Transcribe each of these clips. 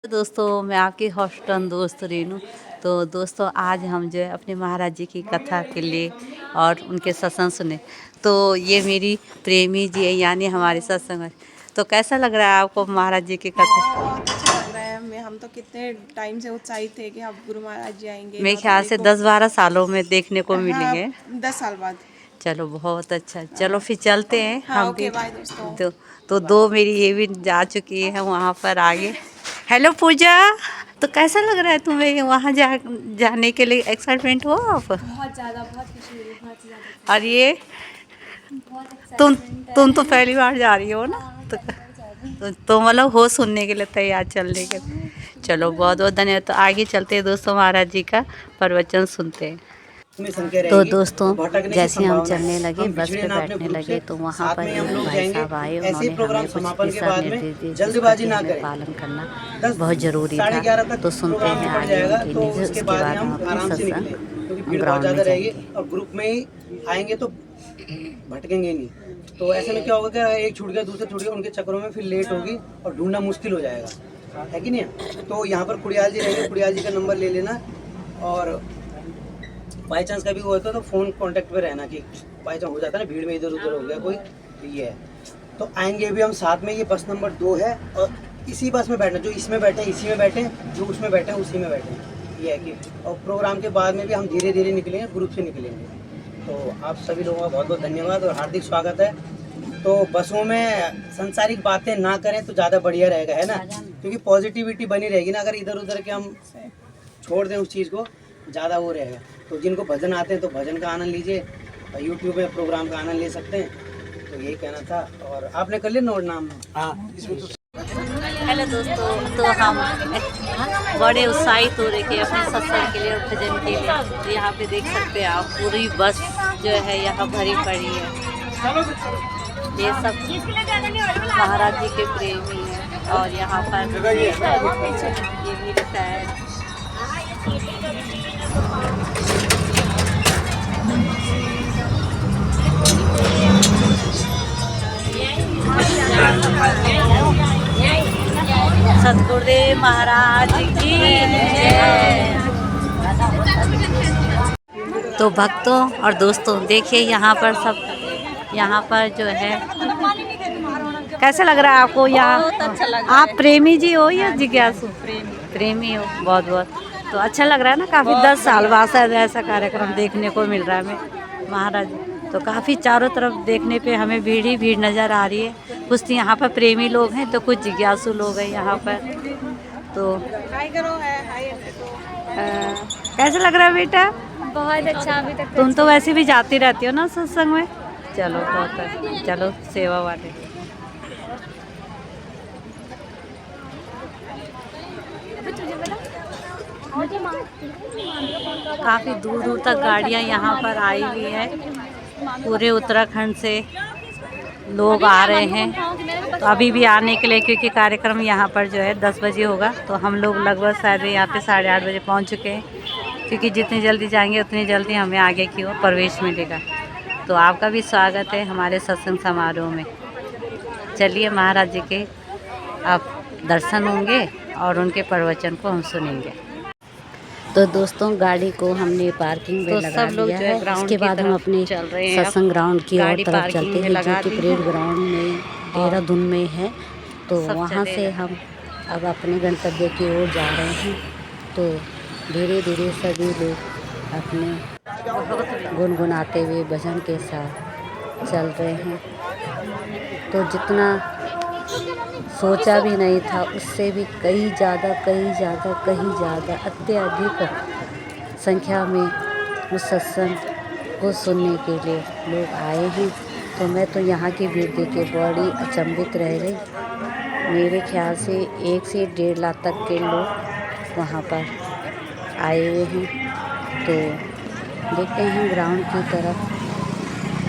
दोस्तों मैं आपकी हॉस्टन दोस्त रेनू। तो दोस्तों आज हम जो है अपने महाराज जी की कथा के लिए और उनके सत्संग सुने। तो ये मेरी प्रेमी जी है यानी हमारे सत्संग में। तो कैसा लग रहा है आपको महाराज जी की कथा? बहुत अच्छा लग रहा है हमें। हम तो कितने टाइम से उत्साहित थे कि अब गुरु महाराज जी आएंगे मेरे 9 ख्याल तारीख से को। 10-12 सालों में देखने को हाँ, मिलेंगे। 10 साल बाद। चलो बहुत अच्छा, चलो फिर चलते हैं हाँ, हम भी। ओके, बाय दोस्तों। तो दो मेरी ये भी जा चुकी है वहाँ पर आगे। हेलो पूजा, तो कैसा लग रहा है तुम्हें वहाँ जाने के लिए? एक्साइटमेंट हो आप? बहुत ज़्यादा, बहुत खुशी हो रही है, बहुत ही ज़्यादा। और ये बहुत तुम एक्साइटमेंट है। तुम तो पहली बार जा रही हो ना? हाँ, मैं तो पहली बार जा रही हूँ। तो मतलब हो सुनने के लिए तैयार, चलने के लिए। चलो बहुत बहुत धन्यवाद। तो आगे चलते हैं दोस्तों, महाराज जी का प्रवचन सुनते हैं। तो दोस्तों जैसे हम चलने लगे, बस पे बैठने लगे, तो वहाँ पर एक भाई साहब आए। उन्होंने हमें कुछ दिशा निर्देश दिए जिसका कि हमें पालन करना बहुत ज़रूरी था। तो सुनते हैं आगे उनकी न्यूज़, उसके बाद हम अपने सत्संग ग्राउंड में जाएंगे। और ग्रुप में ही आएंगे तो भटकेंगे नहीं। तो ऐसे में क्या होगा कि एक छूट गया, दूसरे छूट गया, उनके चक्करों में फिर लेट होगी और ढूंढना मुश्किल हो जाएगा, है कि नहीं? तो यहाँ पर खुड़ियाल जी रहेंगे, खुड़ियाल जी का नंबर ले लेना। और बाई चांस कभी वो होता है तो फ़ोन कांटेक्ट पे रहना कि बाई चांस हो जाता है ना, भीड़ में इधर उधर हो गया कोई, तो ये है। तो आएंगे भी हम साथ में। ये बस नंबर 2 है और इसी बस में बैठना, जो इसमें बैठे इसी में बैठे, जो उसमें बैठे उसी में बैठे। ये है कि और प्रोग्राम के बाद में भी हम धीरे धीरे निकलेंगे, ग्रुप से निकलेंगे। तो आप सभी लोगों का बहुत बहुत धन्यवाद और हार्दिक स्वागत है। तो बसों में संसारिक बातें ना करें तो ज़्यादा बढ़िया रहेगा, है ना? क्योंकि पॉजिटिविटी बनी रहेगी ना। अगर इधर उधर के हम छोड़ दें उस चीज़ को, ज़्यादा वो रहेगा। तो जिनको भजन आते हैं तो भजन का आनंद लीजिए और यूट्यूब में प्रोग्राम का आनंद ले सकते हैं। तो यही कहना था। और आपने कर लिया नोट नाम? हाँ, इसमें तो हेलो दोस्तों, तो हम बड़े उत्साहित हो रहे थे अपने सत्संग के लिए और भजन के लिए। तो यहाँ पे देख सकते हैं आप, पूरी बस जो है यहाँ भरी पड़ी है। ये सब महाराज जी के प्रेमी हैं। और यहाँ पर ये मेरे फैन। सतगुरुदेव महाराज की जय। तो भक्तों और दोस्तों देखिए यहाँ पर सब, यहाँ पर जो है कैसा लग रहा है आपको यहाँ? बहुत अच्छा लग रहा आप प्रेमी जी हो या जिज्ञासु? प्रेमी हो। बहुत बहुत तो अच्छा लग रहा है ना। काफ़ी 10 साल बाद शायद ऐसा कार्यक्रम देखने को मिल रहा है हमें महाराज। तो काफ़ी चारों तरफ देखने पे हमें भीड़ ही भीड़ नज़र आ रही है। कुछ तो यहाँ पर प्रेमी लोग हैं तो कुछ जिज्ञासु लोग हैं यहाँ पर। तो हाय करो, है हाय। कैसा लग रहा है बेटा? बहुत अच्छा। अभी तक तुम तो वैसे भी जाती रहती हो ना सत्संग में। चलो बहुत अच्छा। चलो सेवा वाले। काफ़ी दूर दूर तक गाड़ियाँ यहाँ पर आई हुई है। पूरे उत्तराखंड से लोग आ रहे हैं। तो अभी भी आने के लिए, क्योंकि कार्यक्रम यहाँ पर जो है 10 बजे होगा, तो हम लोग लगभग शायद यहाँ पे 8:30 बजे पहुँच चुके हैं। क्योंकि जितनी जल्दी जाएंगे उतनी जल्दी हमें आगे की ओर प्रवेश मिलेगा। तो आपका भी स्वागत है हमारे सत्संग समारोह में। चलिए महाराज जी के आप दर्शन होंगे और उनके प्रवचन को हम सुनेंगे। तो दोस्तों गाड़ी को हमने पार्किंग में लगा लिया है। इसके बाद हम अपने सत्संग ग्राउंड की ओर तरफ चलते हैं, जो कि परेड ग्राउंड में देहरादून में है। तो वहाँ से हम अब अपने गंतव्य की ओर जा रहे हैं। तो धीरे धीरे सभी लोग अपने गुनगुनाते हुए भजन के साथ चल रहे हैं। तो जितना सोचा भी नहीं था उससे भी कहीं ज़्यादा अत्यधिक संख्या में उस सत्संग को सुनने के लिए लोग आए हैं। तो मैं तो यहाँ की भीड़ देख के बड़ी अचंभित रह गई। मेरे ख्याल से 1 से 1.5 लाख तक के लोग वहाँ पर आए हुए हैं। तो देखते हैं ग्राउंड की तरफ।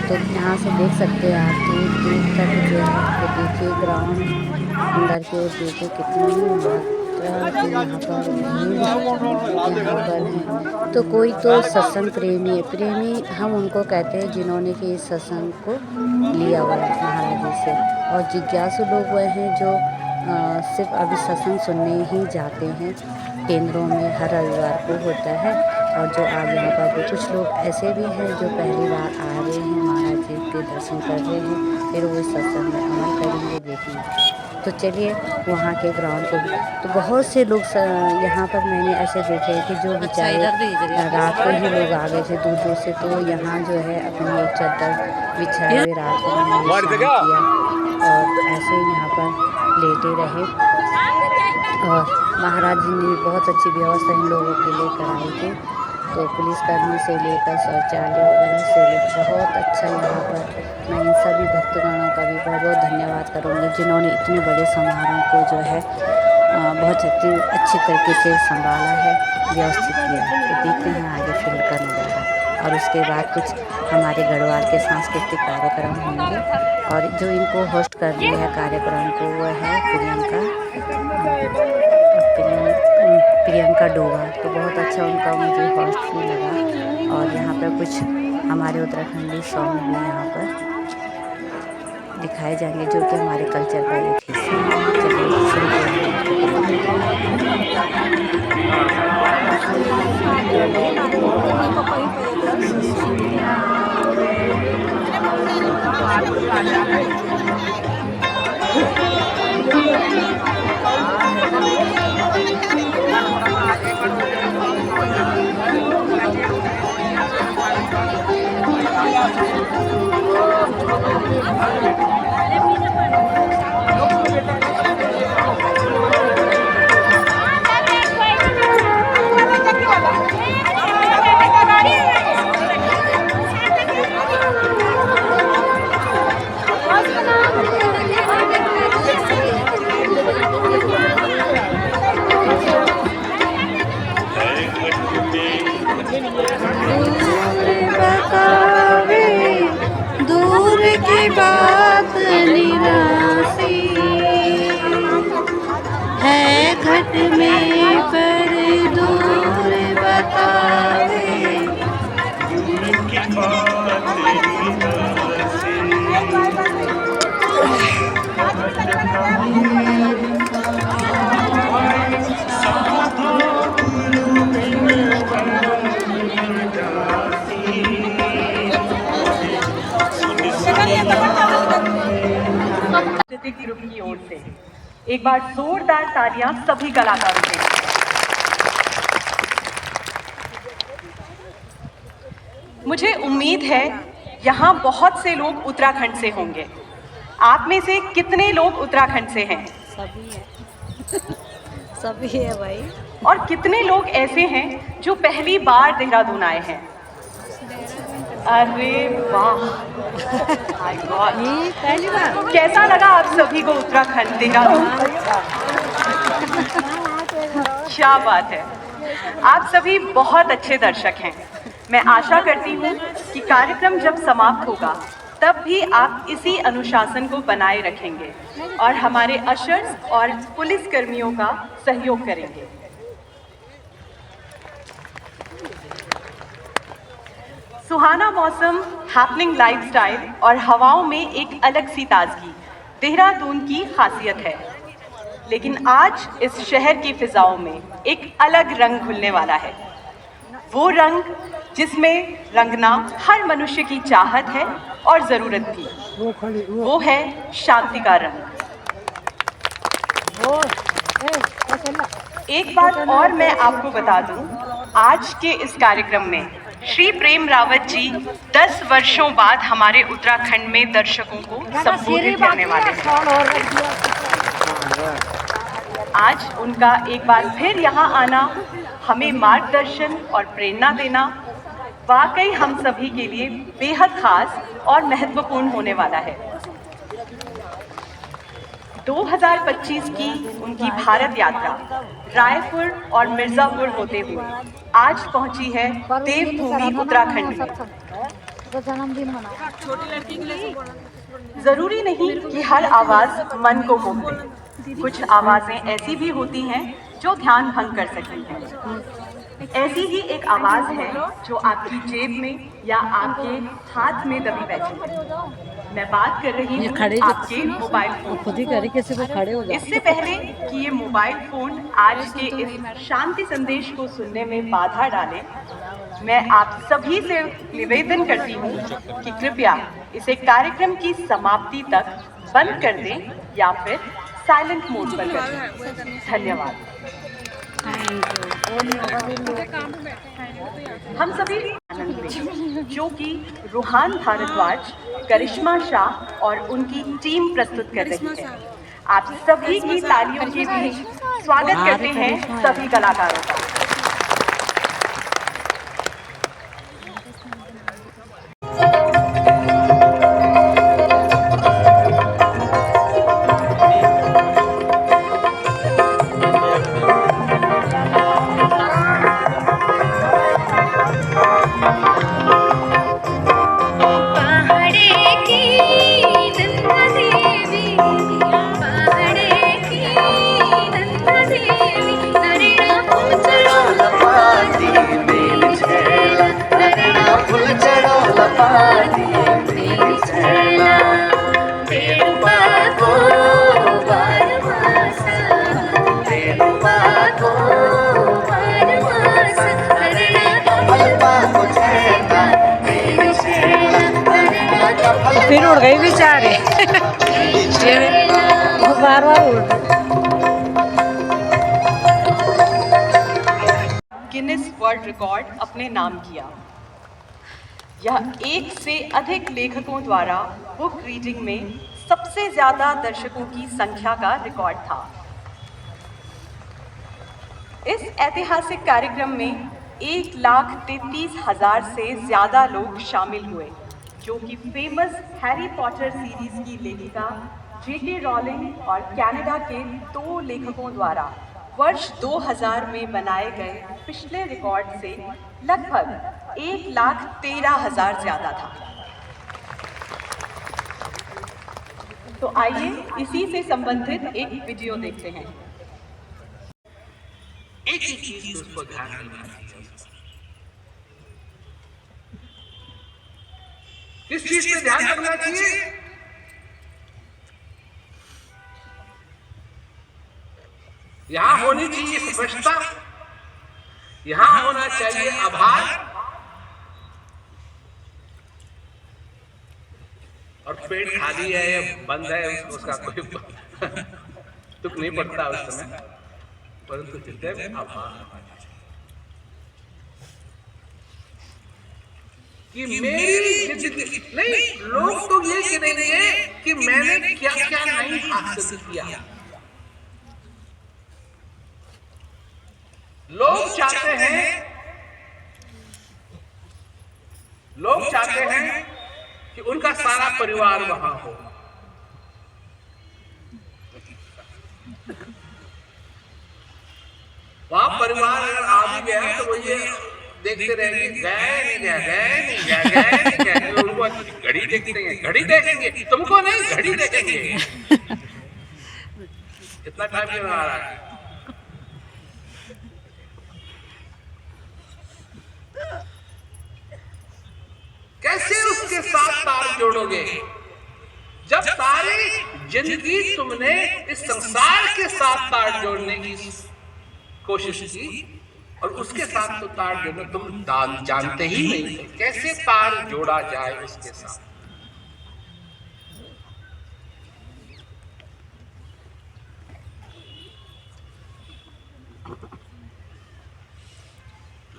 तो यहाँ से देख सकते हैं आप दूर दूर तक जो है। तो देखिए ग्राउंड अंदर की ओर देखिए कितनी मात्रा की यहाँ पर भीड़ यहाँ पर है। तो कोई तो सत्संग प्रेमी है। प्रेमी हम उनको कहते हैं जिन्होंने कि इस सत्संग को लिया हुआ है महाराज जी से। और जिज्ञासु लोग वह हैं जो सिर्फ अभी सत्संग सुनने ही जाते हैं। केंद्रों में हर रविवार को होता है और जो आज यहाँ पर कुछ लोग ऐसे भी हैं जो पहली बार आ रहे हैं, महाराज जी के दर्शन कर रहे हैं, फिर वो सत्संग में अमल करेंगे, देखेंगे। तो चलिए वहाँ के ग्राउंड को भी, तो बहुत से लोग यहाँ पर मैंने ऐसे देखे हैं कि जो बेचारे रात को ही लोग आ गए थे दूर दूर से, तो यहाँ जो है अपनी एक चादर बिछाए हुए रात को उन्होंने स्नान किया और ऐसे ही यहाँ पर लेटे रहे। और महाराज जी ने बहुत अच्छी व्यवस्था इन लोगों के लिए कराई थी। तो पुलिसकर्मी से लेकर शौचालय वगैरह से लेकर बहुत अच्छा यहाँ पर, मैं इन सभी भक्तगणों का भी बहुत बहुत धन्यवाद करूँगी जिन्होंने इतने बड़े समारोह को जो है बहुत अच्छी तरीके से संभाला है, व्यवस्थित किया। तो देखते हैं आगे फिल्म का नज़ारा। और उसके बाद कुछ हमारे गढ़वाल के सांस्कृतिक कार्यक्रम होंगे और जो इनको होस्ट कर रही है कार्यक्रम को वो है प्रियंका डोगा। तो बहुत अच्छा उनका मुझे होस्ट भी लगा। और यहाँ पर कुछ हमारे उत्तराखंडी सॉन्ग भी यहाँ पर दिखाए जाएंगे जो कि हमारे कल्चर का एक हिस्सा है। चलिए शुरू दूर की बात निरासी है घट में पर दूर बतावे, दूर की बात ग्रुप की ओर से एक बार जोरदार तालियां सभी कलाकारों के लिए। मुझे उम्मीद है यहाँ बहुत से लोग उत्तराखंड से होंगे। आप में से कितने लोग उत्तराखंड से हैं? सभी है सभी है भाई। और कितने लोग ऐसे हैं जो पहली बार देहरादून आए हैं? अरे वाह, पहली बार। कैसा लगा आप सभी को उत्तराखंड, देहरादून? क्या बात है, आप सभी बहुत अच्छे दर्शक हैं। मैं आशा करती हूँ कि कार्यक्रम जब समाप्त होगा तब भी आप इसी अनुशासन को बनाए रखेंगे और हमारे अशर्स और पुलिस कर्मियों का सहयोग करेंगे। सुहाना मौसम, हैपनिंग लाइफस्टाइल और हवाओं में एक अलग सी ताजगी देहरादून की खासियत है। लेकिन आज इस शहर की फिजाओं में एक अलग रंग घुलने वाला है। वो रंग जिसमें रंगना हर मनुष्य की चाहत है और ज़रूरत भी। वो है शांति का रंग। एक बात और मैं आपको बता दूं, आज के इस कार्यक्रम में श्री प्रेम रावत जी 10 वर्षों बाद हमारे उत्तराखंड में दर्शकों को संबोधित करने वाले हैं। आज उनका एक बार फिर यहाँ आना, हमें मार्गदर्शन और प्रेरणा देना वाकई हम सभी के लिए बेहद खास और महत्वपूर्ण होने वाला है। 2025 की उनकी भारत यात्रा रायपुर और मिर्ज़ापुर होते हुए आज पहुंची है देवभूमि उत्तराखंड में। जरूरी नहीं कि हर आवाज मन को मोह ले, कुछ आवाजें ऐसी भी होती हैं जो ध्यान भंग कर सकती हैं। ऐसी ही एक आवाज है जो आपकी जेब में या आपके हाथ में दबी बैठी है। मैं बात कर रही ये हूँ खड़े आपके मोबाइल फोन। खुद ही करे किसी को खड़े हो जाओ। इससे पहले कि ये मोबाइल फोन आज के इस शांति संदेश को सुनने में बाधा डाले, मैं आप सभी से निवेदन करती हूँ कि कृपया इसे कार्यक्रम की समाप्ति तक बंद कर दें या फिर साइलेंट मोड पर कर दें। धन्यवाद। हम सभी आनंद में, जो कि रूहान भारद्वाज, करिश्मा शाह और उनकी टीम प्रस्तुत कर रही है। आप सभी की तालियों के बीच स्वागत करते हैं सभी कलाकारों का। फिर उड़ गई बेचारे। बार बार उड़। गिनीज वर्ल्ड रिकॉर्ड अपने नाम किया। यह एक से अधिक लेखकों द्वारा बुक रीडिंग में सबसे ज्यादा दर्शकों की संख्या का रिकॉर्ड था। इस ऐतिहासिक कार्यक्रम में 1,33,000 से ज्यादा लोग शामिल हुए, जो कि फेमस हैरी पॉटर सीरीज की लेखिका J.K. रॉलिंग और कनाडा के 2 लेखकों द्वारा वर्ष 2000 में बनाए गए पिछले रिकॉर्ड से लगभग 1,13,000 ज्यादा था। तो आइए इसी से संबंधित एक वीडियो देखते हैं। एक ही चीज उसको ध्यान रखना चाहिए। किस चीज पे ध्यान रखना चाहिए? यहां होनी चाहिए स्पष्टता, यहां होना चाहिए आभार, और पेट खाली है या बंद है उसका कोई तुक नहीं पड़ता उस समय, परंतु हृदय में आभार कि मेरी जिंदगी नहीं। लोग तो ये कहेंगे कि मैंने क्या क्या नहीं हासिल किया। लोग चाहते हैं कि उनका सारा परिवार वहां हो। वहां परिवार अगर आ भी गया तो वो ये देखते रहेंगे, गए नहीं गए। उनको घड़ी देखते हैं, घड़ी देखेंगे, तुमको नहीं घड़ी देखेंगे। कितना टाइम क्यों आ रहा है? कैसे उसके साथ तार जोड़ोगे जब सारी जिंदगी तुमने इस संसार के साथ तार जोड़ने की कोशिश की और उसके साथ तो तार जोड़ना तुम जानते ही नहीं थे। कैसे तार जोड़ा जाए उसके साथ?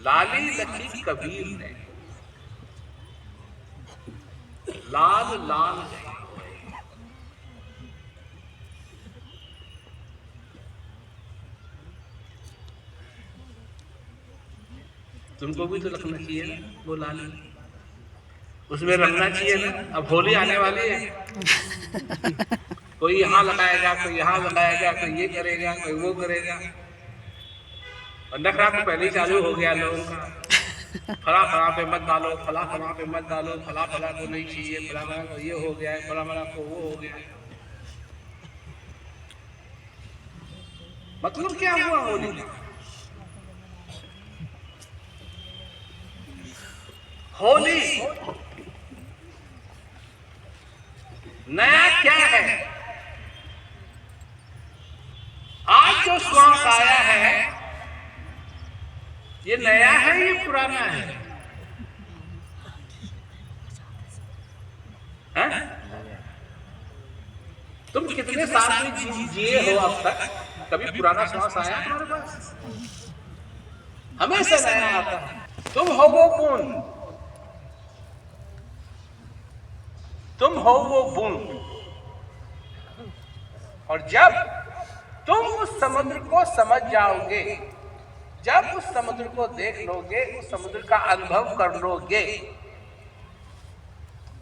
लाली लखी कबीर ने लाल लाल तुमको भी तो रखना चाहिए ना वो लाल, उसमें रखना चाहिए ना। अब होली आने वाली है, कोई यहाँ लगाएगा, कोई यहाँ लगाएगा, कोई ये करेगा, कोई वो करेगा, और नखरा तो पहले ही चालू हो गया लोगों का। फला पे मत डालो, फला पे मत डालो, फला को नहीं चाहिए, फला को ये हो गया है, फला को वो हो गया है। मतलब क्या हुआ होली का? होली नया क्या है? आज जो श्वास आया है ये नया है, ये पुराना है? हैं? तुम कितने साल में जिए हो अब तक? कभी पुराना श्वास आया तुम्हारे पास? हमेशा नया आता है। तुम हो वो बूंद, तुम हो वो बूंद, और जब तुम उस समुद्र को समझ जाओगे, जब उस समुद्र को देख लोगे, उस समुद्र का अनुभव कर लोगे,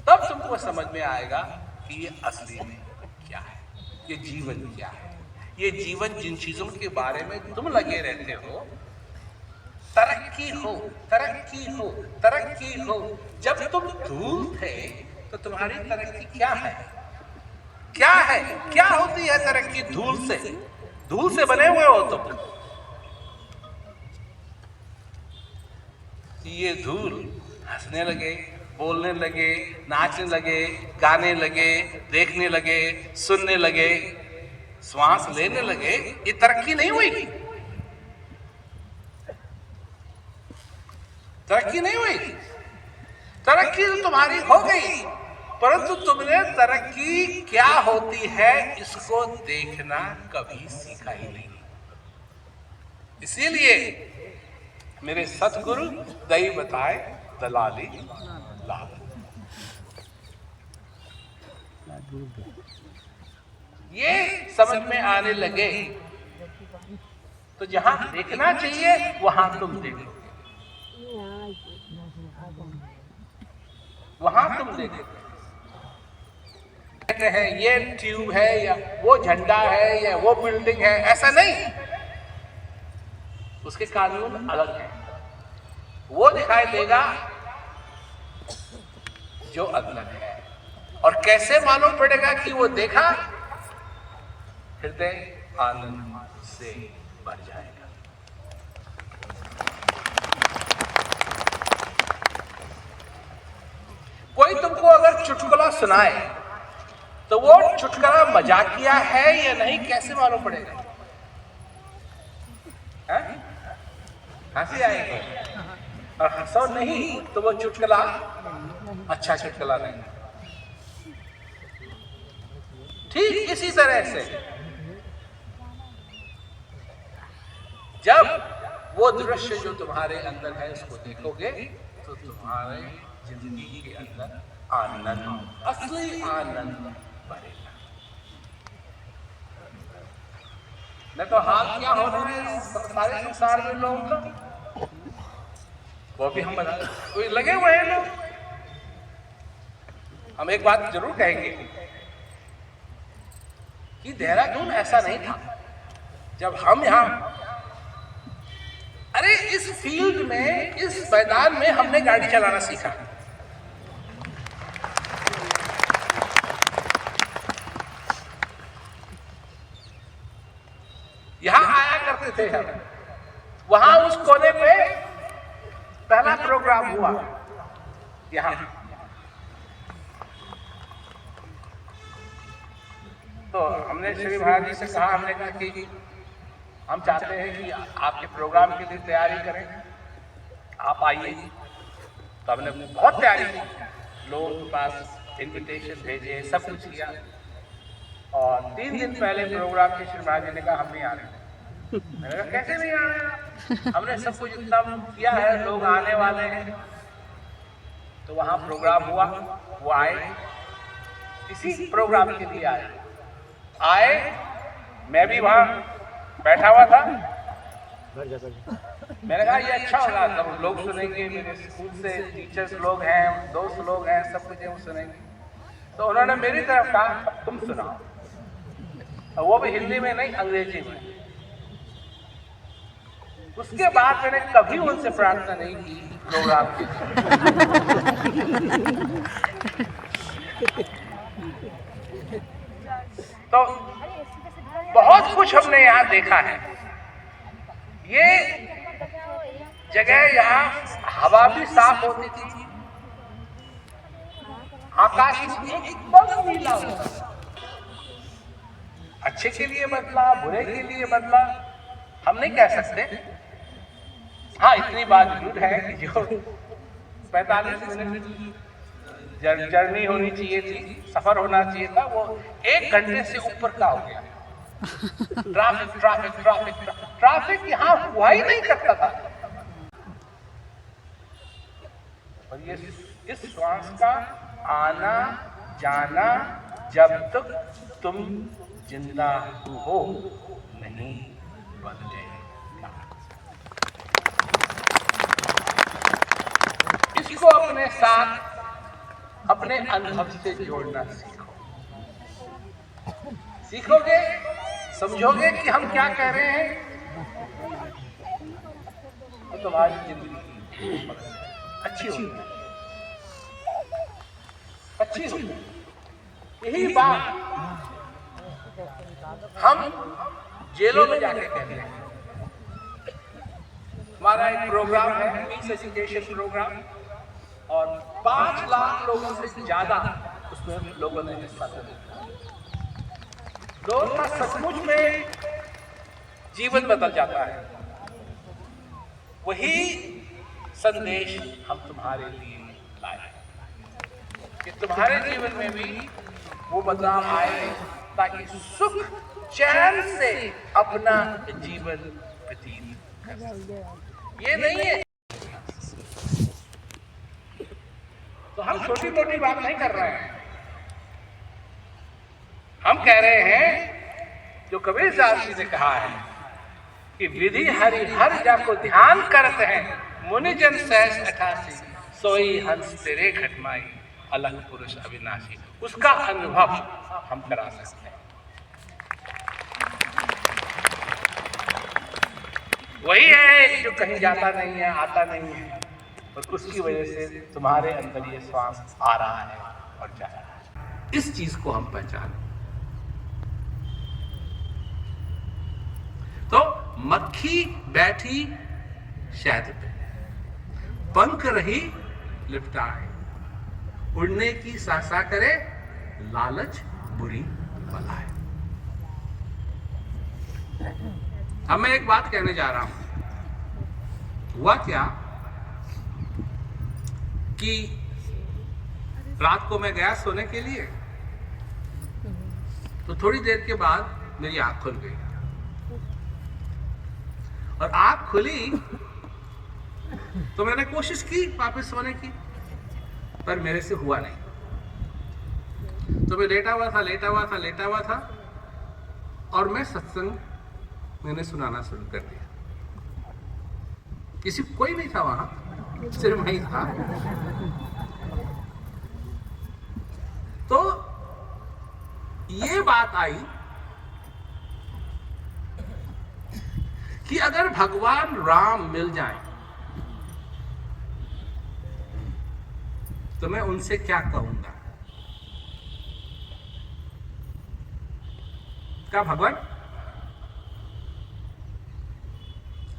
तब तुमको समझ में आएगा कि ये असली में क्या है, ये जीवन क्या है। ये जीवन जिन चीजों के बारे में तुम लगे रहते हो, तरक्की हो, तरक्की हो, तरक्की हो। जब तुम धूल थे तो तुम्हारी तरक्की क्या है? क्या है? क्या होती है तरक्की? धूल से, धूल से बने हुए हो तुम। ये धूल हंसने लगे, बोलने लगे, नाचने लगे, गाने लगे, देखने लगे, सुनने लगे, श्वास लेने लगे, ये तरक्की नहीं हुई? तरक्की नहीं हुई? तरक्की तो तुम्हारी हो गई, परंतु तुमने तरक्की क्या होती है इसको देखना कभी सीखा ही नहीं। इसीलिए मेरे सतगुरु दई बताए दलाली लाभ। ये समझ में आने लगे तो जहां देखना चाहिए वहां तुम देखो, वहां तुम देखो। कहते हैं ये ट्यूब है या वो झंडा है या वो बिल्डिंग है, ऐसा नहीं। उसके कानून अलग है। वो दिखाई देगा जो अलग है। और कैसे मालूम पड़ेगा कि वो देखा? हृदय आनंद से भर जाएगा। कोई तुमको अगर चुटकुला सुनाए तो वो चुटकुला मजाकिया है या नहीं, कैसे मालूम पड़ेगा? हंसी आएगी, और हंसो नहीं तो वो चुटकुला अच्छा चुटकुला नहीं। ठीक इसी तरह से जब वो दृश्य जो तुम्हारे अंदर है उसको देखोगे तो तुम्हारे जिंदगी के अंदर आनंद, असली आनंद बढ़ेगा। नहीं तो हाल क्या हो रहा है सारे संसार में लोगों का, वो भी हम बता, कोई लगे हुए हैं लोग। हम एक बात जरूर कहेंगे कि देहरादून ऐसा नहीं था जब हम यहाँ, अरे इस फील्ड में, इस मैदान में हमने गाड़ी चलाना सीखा। यहां आया करते थे हम, वहां उस कोने पे पहला प्रोग्राम हुआ यहां। तो हमने श्री महाराज जी से कहा, हमने कहा कि हम चाहते हैं कि आपके प्रोग्राम के लिए तैयारी करें, आप आइए। तो हमने बहुत तैयारी की, लोगों के पास इनविटेशन भेजे, सब कुछ किया। और 3 दिन पहले प्रोग्राम के श्री महाराज जी ने कहा हम नहीं आ रहे। मैंने कहा कैसे नहीं आ रहे? हमने सब कुछ इतना किया है, लोग आने वाले हैं। तो वहाँ प्रोग्राम हुआ, वो आए, इसी प्रोग्राम के लिए आए। मैं भी वहाँ बैठा हुआ था। मैंने कहा ये अच्छा होगा, सब लोग सुनेंगे, मेरे स्कूल से टीचर्स लोग हैं, दोस्त लोग हैं, सब कुछ वो सुनेंगे। तो उन्होंने मेरी तरफ कहा तुम सुनाओ, और वो भी हिंदी में नहीं, अंग्रेजी में। उसके बाद मैंने कभी उनसे प्रार्थना नहीं की प्रोग्राम की। तो बहुत कुछ हमने यहाँ देखा है। ये जगह यहाँ हवा भी साफ होती थी, आकाश एकदम नीला होता है। अच्छे के लिए बदला, बुरे के लिए बदला, हम नहीं कह सकते। हाँ, इतनी बात जरूर है कि जो 45 मिनट जर्नी होनी चाहिए थी, सफर होना चाहिए था, वो 1 घंटे से ऊपर का हो गया। ट्रैफिक ट्रैफिक ट्रैफिक ट्रैफिक यहाँ हुआ ही नहीं करता था। और ये इस श्वास का आना जाना जब तक तुम जिंदा हो नहीं बन जाएगा। इसको अपने साथ, अपने अनुभव से जोड़ना सीखो। सीखोगे, समझोगे कि हम क्या कह रहे हैं, तो तुम्हारी जिंदगी अच्छी होगी, अच्छी होगी। यही बात हम जेलों में जाके कहते हैं। हमारा एक प्रोग्राम है, पीस एजुकेशन प्रोग्राम, और 5 लाख लोगों से ज्यादा उसमें लोगों ने हिस्सा लिया। लोगों का सचमुच में जीवन बदल जाता है। वही संदेश हम तुम्हारे लिए लाए कि तुम्हारे जीवन में भी वो बदलाव आए, ताकि सुख चैन से अपना जीवन व्यतीत कर सके। ये नहीं है तो हम छोटी मोटी बात नहीं कर रहे हैं। हम कह रहे हैं जो कबीर साहब जी ने कहा है कि विधि हरि हर जा को ध्यान करते हैं, मुनिजन सहस 88 सोई हंस तेरे घटमाई अलग पुरुष अविनाशी। उसका अनुभव हम करा सकते हैं। वही है जो कहीं जाता नहीं है, आता नहीं है, और उसकी वजह से तुम्हारे अंदर ये श्वास आ रहा है और जा रहा है। इस चीज को हम पहचानें। तो मक्खी बैठी शहद पे, पंख रही लिपटाए, उड़ने की सासा करे, लालच बुरी बलाए। अब मैं एक बात कहने जा रहा हूं। हुआ क्या कि रात को मैं गया सोने के लिए, तो थोड़ी देर के बाद मेरी आंख खुल गई, और आंख खुली तो मैंने कोशिश की वापस सोने की, पर मेरे से हुआ नहीं। तो मैं लेटा हुआ था, और मैं सत्संग मैंने सुनाना शुरू कर दिया। कोई नहीं था वहां, सिर्फ मैं ही था। तो ये बात आई कि अगर भगवान राम मिल जाएं तो मैं उनसे क्या कहूंगा। क्या भगवान,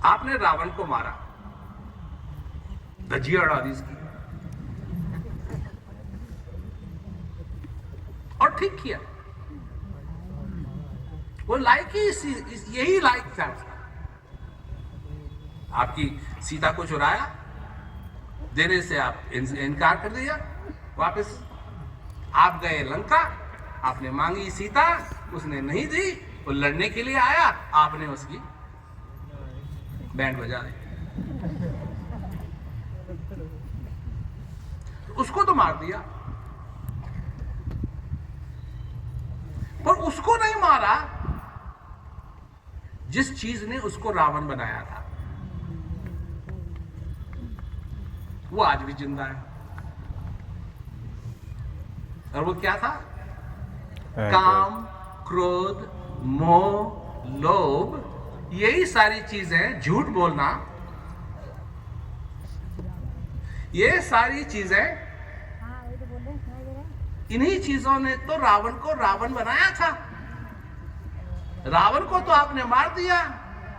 आपने रावण को मारा, धजिया उड़ा दी इसकी, और ठीक किया। वो लायक ही यही लायक था उसका। आपकी सीता को चुराया, देने से आप इनकार कर दिया। वापस आप गए लंका, आपने मांगी सीता, उसने नहीं दी। वो लड़ने के लिए आया, आपने उसकी बैंड बजा दी। उसको तो मार दिया, पर उसको नहीं मारा जिस चीज ने उसको रावण बनाया था। वो आज भी जिंदा है। और वो क्या था? काम, क्रोध, मोह, लोभ, यही सारी चीजें, झूठ बोलना, ये सारी चीजें, इन्हीं चीजों ने तो रावण को रावण बनाया था। रावण को तो आपने मार दिया,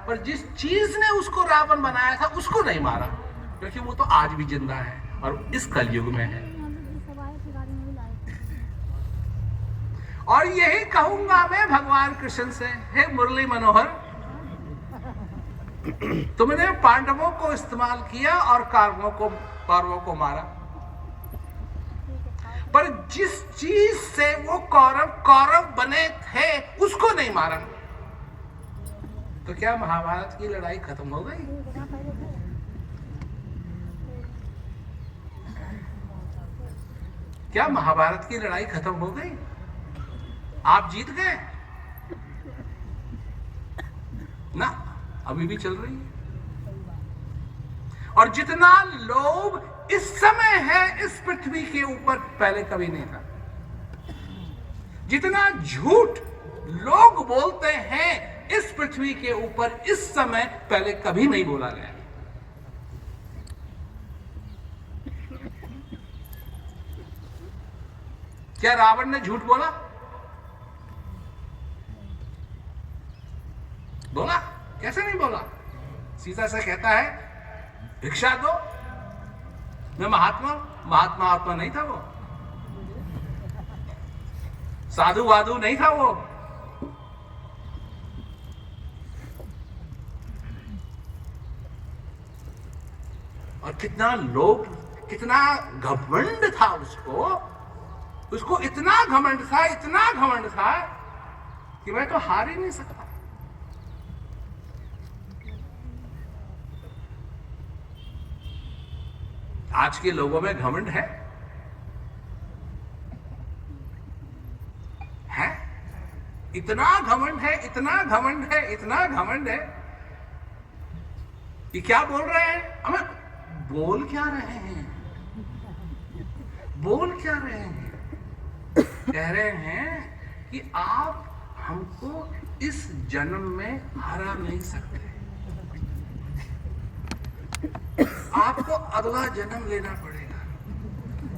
पर जिस चीज ने उसको रावण बनाया था उसको नहीं मारा, क्योंकि वो तो आज भी जिंदा है और इस कलयुग में है। और यही कहूंगा मैं भगवान कृष्ण से, हे मुरली मनोहर, तुमने पांडवों को इस्तेमाल किया और कौरवों को मारा, पर जिस चीज से वो कौरव बने थे उसको नहीं मारा, तो क्या महाभारत की लड़ाई खत्म हो गई? क्या महाभारत की लड़ाई खत्म हो गई? आप जीत गए ना? अभी भी चल रही है। और जितना लोभ इस समय है इस पृथ्वी के ऊपर, पहले कभी नहीं था। जितना झूठ लोग बोलते हैं इस पृथ्वी के ऊपर इस समय, पहले कभी नहीं बोला गया। क्या रावण ने झूठ बोला? बोला? कैसे नहीं बोला? सीता से कहता है भिक्षा दो, मैं महात्मा आत्मा नहीं था वो, साधु वाधु नहीं था वो। और कितना लोभ, कितना घमंड था उसको इतना घमंड था कि मैं तो हार ही नहीं सकता। आज के लोगों में घमंड है? इतना घमंड है कि क्या बोल रहे हैं? हमें बोल क्या रहे हैं? कह रहे हैं कि आप हमको इस जन्म में हरा नहीं सकते, आपको अगला जन्म लेना पड़ेगा,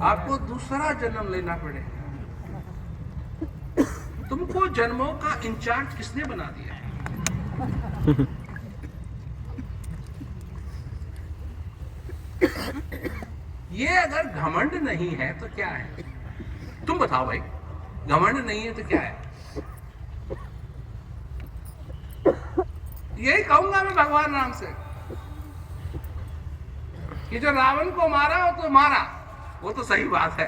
आपको दूसरा जन्म लेना पड़ेगा। तुमको जन्मों का इंचार्ज किसने बना दिया? ये अगर घमंड नहीं है तो क्या है? तुम बताओ भाई, घमंड नहीं है तो क्या है? यही कहूंगा मैं भगवान राम से कि जो रावण को मारा हो तो मारा, वो तो सही बात है।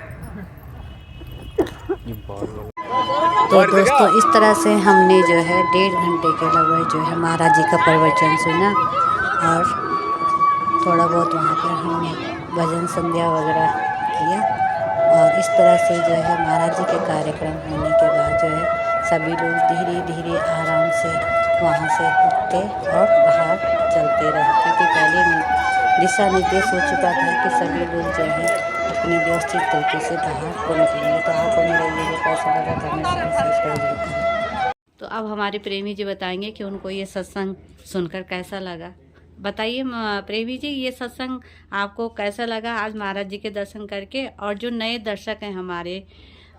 तो दोस्तों इस तरह से हमने जो है 1.5 घंटे के लगभग जो है महाराज जी का प्रवचन सुना, और थोड़ा बहुत वहाँ पर हमने भजन संध्या वगैरह किया। और इस तरह से जो है महाराज जी के कार्यक्रम होने के बाद जो है सभी लोग धीरे धीरे आराम से वहाँ से उठते और बाहर चलते रहे, क्योंकि पहले दिशा निर्देश हो चुका था कि सभी लोग जो है अपने व्यवस्थित तरीके से बाहर को निकलेंगे। तो आपको मेरा वीडियो कैसा लगा कमेंट। तो अब हमारे प्रेमी जी बताएंगे कि उनको ये सत्संग सुनकर कैसा लगा। बताइए प्रेमी जी, ये सत्संग आपको कैसा लगा आज महाराज जी के दर्शन करके? और जो नए दर्शक हैं हमारे,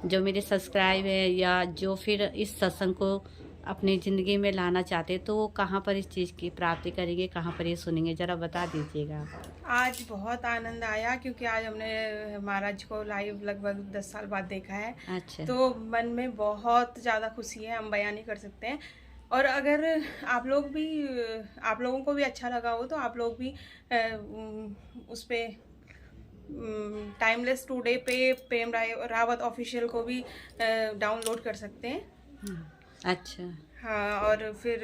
जो मेरे सब्सक्राइब है या जो फिर इस सत्संग को अपनी ज़िंदगी में लाना चाहते, तो वो कहाँ पर इस चीज़ की प्राप्ति करेंगे, कहाँ पर ये सुनेंगे, ज़रा बता दीजिएगा। आज बहुत आनंद आया क्योंकि आज हमने महाराज को लाइव लगभग 10 साल बाद देखा है। अच्छा। तो मन में बहुत ज़्यादा खुशी है, हम बयान नहीं कर सकते हैं। और अगर आप लोगों को भी अच्छा लगा हो तो आप लोग भी उस पर टाइमलेस टुडे पे प्रेम रावत ऑफिशियल को भी डाउनलोड कर सकते हैं। अच्छा। हाँ, और फिर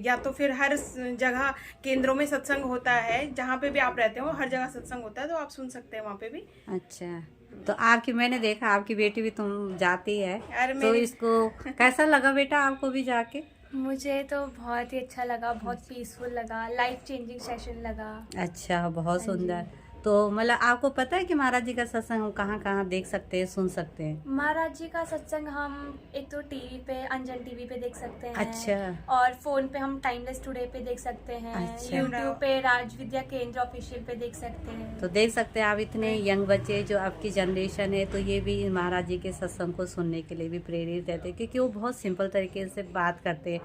या तो फिर हर जगह केंद्रों में सत्संग होता है, जहाँ पे भी आप रहते हो हर जगह सत्संग होता है, तो आप सुन सकते हैं वहाँ पे भी। अच्छा, तो आपकी, मैंने देखा आपकी बेटी भी तुम जाती है, तो मेरी... इसको कैसा लगा बेटा आपको भी जाके? मुझे तो बहुत ही अच्छा लगा, बहुत पीसफुल लगा, लाइफ चेंजिंग सेशन लगा। अच्छा, बहुत सुंदर। तो मतलब आपको पता है कि महाराज जी का सत्संग हम कहाँ कहाँ देख सकते हैं, सुन सकते हैं? महाराज जी का सत्संग हम एक तो टीवी पे, अंजन टीवी पे देख सकते हैं। अच्छा। और फोन पे हम टाइमलेस टुडे पे देख सकते हैं। अच्छा। यूट्यूब पे राज विद्या केंद्र ऑफिशियल पे देख सकते हैं। तो देख सकते हैं आप, इतने यंग बच्चे जो आपकी जनरेशन है, तो ये भी महाराज जी के सत्संग को सुनने के लिए भी प्रेरित रहते हैं, क्योंकि वो बहुत सिंपल तरीके से बात करते हैं।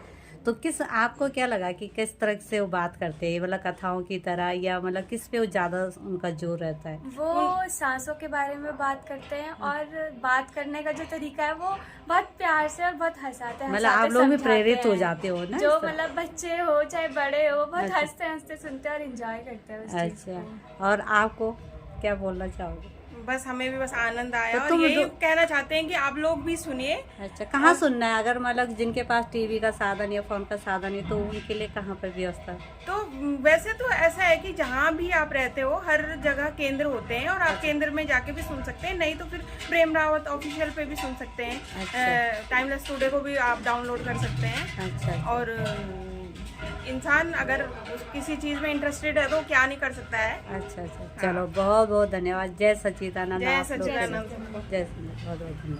तो किस आपको क्या लगा कि किस तरह से वो बात करते हैं, मतलब कथाओं की तरह, या मतलब किस पे वो ज़्यादा उनका जोर रहता है? वो सांसों के बारे में बात करते हैं और बात करने का जो तरीका है वो बहुत प्यार से और बहुत हंसाते हैं, मतलब आप लोग भी समझाते प्रेरित हो हैं। जाते हो ना जो इससे? मतलब बच्चे हो चाहे बड़े हो बहुत अच्छा। हंसते हंसते सुनते हैं और एंजॉय करते हैं उस चीज़ अच्छा, को। और आपको क्या बोलना चाहोगे? बस हमें भी बस आनंद आया तो और तुम यही दो- कहना चाहते हैं कि आप लोग भी सुनिए। अच्छा, कहाँ सुनना है? अगर मतलब जिनके पास टीवी का साधन या फ़ोन का साधन है तो उनके लिए कहाँ पर व्यवस्था है? तो वैसे तो ऐसा है कि जहाँ भी आप रहते हो हर जगह केंद्र होते हैं और आप केंद्र में जाके भी सुन सकते हैं, नहीं तो फिर प्रेम रावत ऑफिशियल पे भी सुन सकते हैं। अच्छा। टाइमलेस टुडे को भी आप डाउनलोड कर सकते हैं। अच्छा, और इंसान अगर किसी चीज़ में इंटरेस्टेड है तो क्या नहीं कर सकता है। अच्छा। चलो, बहुत बहुत धन्यवाद। जय सच्चिदानंद। जय आप लोग के लिए। सच्चिदानंद। जय सच्चिदानंद, बहुत बहुत धन्यवाद।